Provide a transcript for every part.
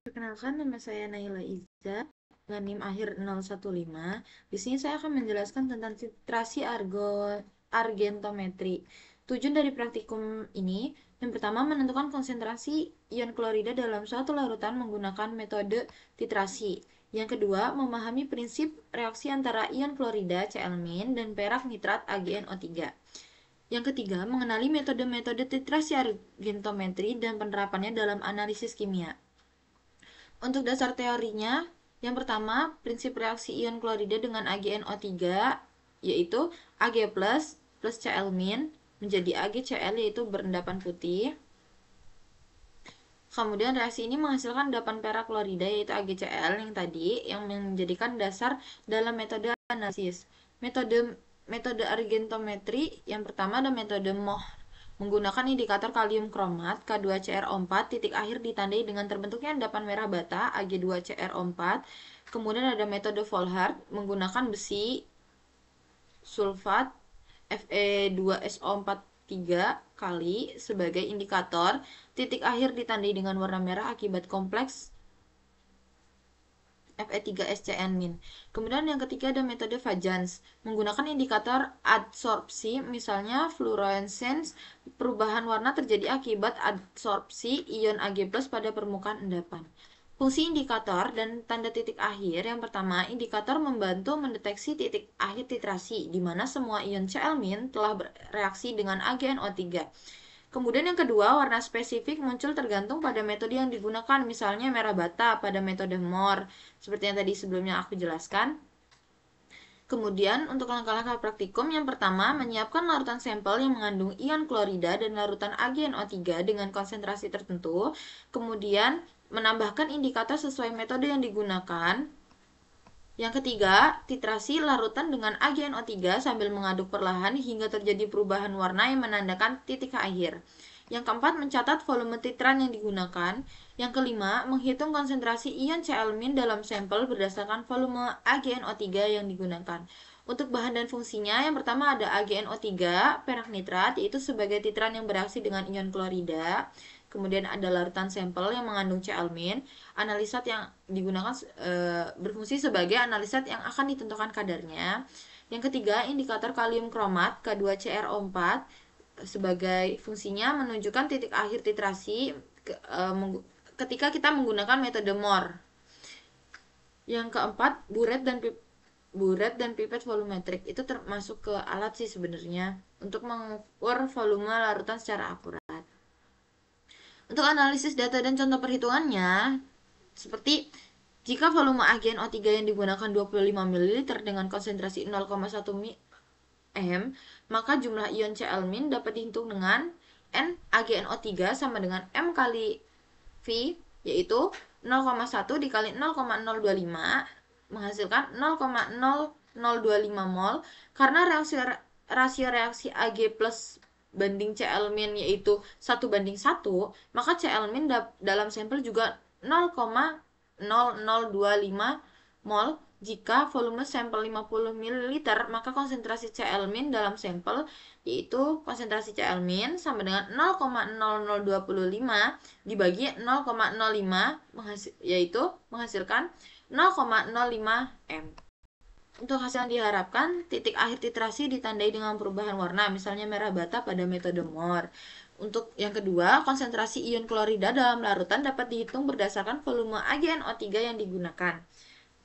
Perkenalkan, nama saya Naila Iza, dengan NIM akhir 015. Di sini saya akan menjelaskan tentang titrasi argentometri. Tujuan dari praktikum ini, yang pertama menentukan konsentrasi ion klorida dalam suatu larutan menggunakan metode titrasi. Yang kedua, memahami prinsip reaksi antara ion klorida Cl- dan perak nitrat AgNO3. Yang ketiga, mengenali metode-metode titrasi argentometri dan penerapannya dalam analisis kimia. Untuk dasar teorinya, yang pertama, prinsip reaksi ion klorida dengan AgNO3 yaitu Ag plus plus Cl- menjadi AgCl yaitu berendapan putih. Kemudian reaksi ini menghasilkan endapan perak klorida yaitu AgCl yang tadi yang menjadikan dasar dalam metode analisis. Metode argentometri yang pertama ada metode Mohr menggunakan indikator kalium kromat K2CrO4 titik akhir ditandai dengan terbentuknya endapan merah bata Ag2CrO4. Kemudian ada metode Volhard menggunakan besi sulfat Fe2SO4 3 kali sebagai indikator titik akhir ditandai dengan warna merah akibat kompleks Fe3SCN-. Kemudian yang ketiga ada metode Fajans menggunakan indikator adsorpsi, misalnya fluorescence, perubahan warna terjadi akibat adsorpsi ion Ag+ pada permukaan endapan. Fungsi indikator dan tanda titik akhir. Yang pertama, indikator membantu mendeteksi titik akhir titrasi di mana semua ion Cl- telah bereaksi dengan AgNO3. Kemudian yang kedua, warna spesifik muncul tergantung pada metode yang digunakan, misalnya merah bata pada metode Mohr, seperti yang tadi sebelumnya aku jelaskan. Kemudian untuk langkah-langkah praktikum, yang pertama, menyiapkan larutan sampel yang mengandung ion klorida dan larutan AgNO3 dengan konsentrasi tertentu. Kemudian menambahkan indikator sesuai metode yang digunakan. Yang ketiga, titrasi larutan dengan AgNO3 sambil mengaduk perlahan hingga terjadi perubahan warna yang menandakan titik akhir. Yang keempat, mencatat volume titran yang digunakan. Yang kelima, menghitung konsentrasi ion Cl- dalam sampel berdasarkan volume AgNO3 yang digunakan. Untuk bahan dan fungsinya, yang pertama ada AgNO3, perak nitrat, yaitu sebagai titran yang bereaksi dengan ion klorida. Kemudian ada larutan sampel yang mengandung Cl-. Analisat yang digunakan berfungsi sebagai analisat yang akan ditentukan kadarnya. Yang ketiga, indikator kalium kromat K2CrO4 sebagai fungsinya menunjukkan titik akhir titrasi ketika kita menggunakan metode Mohr. Yang keempat, buret dan pipet volumetrik itu termasuk ke alat sih sebenarnya untuk mengukur volume larutan secara akurat. Untuk analisis data dan contoh perhitungannya, seperti jika volume AgNO3 yang digunakan 25 ml dengan konsentrasi 0,1 m, maka jumlah ion Cl- dapat dihitung dengan N AgNO3 sama dengan M kali V, yaitu 0,1 dikali 0,025 menghasilkan 0,0025 mol. Karena rasio reaksi Ag plus banding Cl- yaitu 1:1, maka Cl- dalam sampel juga 0,0025 mol. Jika volume sampel 50 ml, maka konsentrasi Cl- dalam sampel yaitu konsentrasi Cl- sama dengan 0,0025 dibagi 0,05 yaitu menghasilkan 0,05 m. Untuk hasil yang diharapkan, titik akhir titrasi ditandai dengan perubahan warna, misalnya merah bata pada metode Mohr. Untuk yang kedua, konsentrasi ion klorida dalam larutan dapat dihitung berdasarkan volume AgNO3 yang digunakan.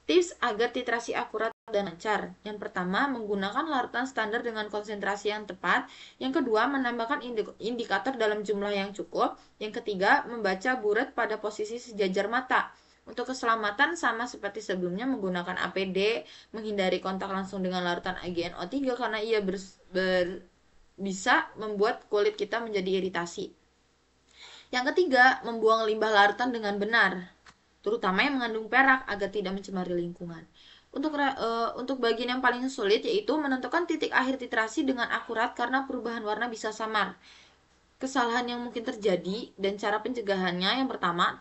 Tips agar titrasi akurat dan lancar. Yang pertama, menggunakan larutan standar dengan konsentrasi yang tepat. Yang kedua, menambahkan indikator dalam jumlah yang cukup. Yang ketiga, membaca buret pada posisi sejajar mata. Untuk keselamatan sama seperti sebelumnya, menggunakan APD, menghindari kontak langsung dengan larutan AgNO3 karena ia bisa membuat kulit kita menjadi iritasi. Yang ketiga, membuang limbah larutan dengan benar, terutama yang mengandung perak agar tidak mencemari lingkungan. Untuk bagian yang paling sulit yaitu menentukan titik akhir titrasi dengan akurat karena perubahan warna bisa samar. Kesalahan yang mungkin terjadi dan cara pencegahannya, yang pertama,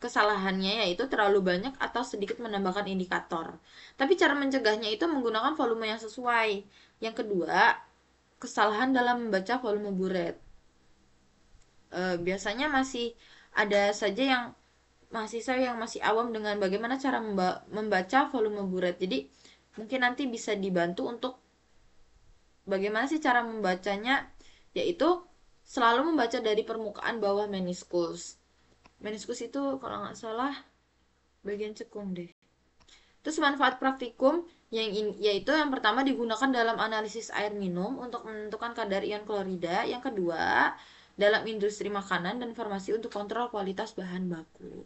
kesalahannya yaitu terlalu banyak atau sedikit menambahkan indikator. Tapi cara mencegahnya itu menggunakan volume yang sesuai. Yang kedua, kesalahan dalam membaca volume buret. Biasanya masih ada saja yang mahasiswa yang masih awam dengan bagaimana cara membaca volume buret. Jadi mungkin nanti bisa dibantu untuk bagaimana sih cara membacanya, yaitu selalu membaca dari permukaan bawah meniskus. Meniskus itu kalau nggak salah bagian cekung deh. Terus manfaat praktikum yaitu yang pertama digunakan dalam analisis air minum untuk menentukan kadar ion klorida. Yang kedua, dalam industri makanan dan farmasi untuk kontrol kualitas bahan baku.